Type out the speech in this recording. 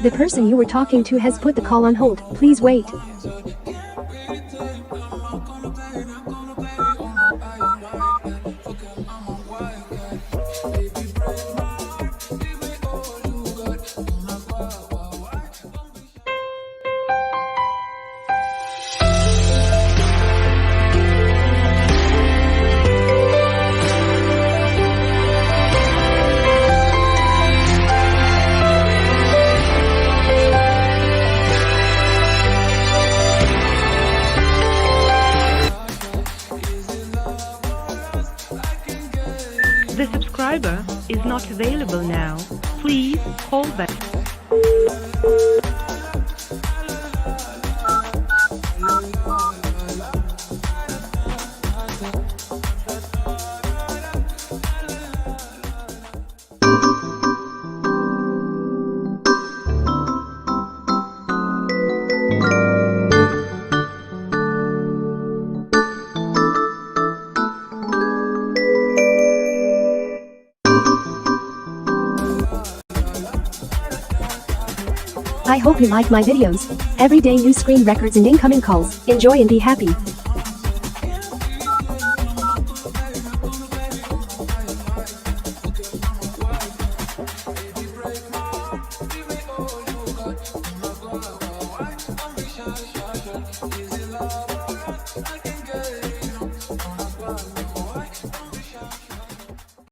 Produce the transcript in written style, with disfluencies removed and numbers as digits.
The person you were talking to has put the call on hold. Please wait. The subscriber is not available now. Please call back. I hope you like my videos. Every day new screen records and incoming calls. Enjoy and be happy.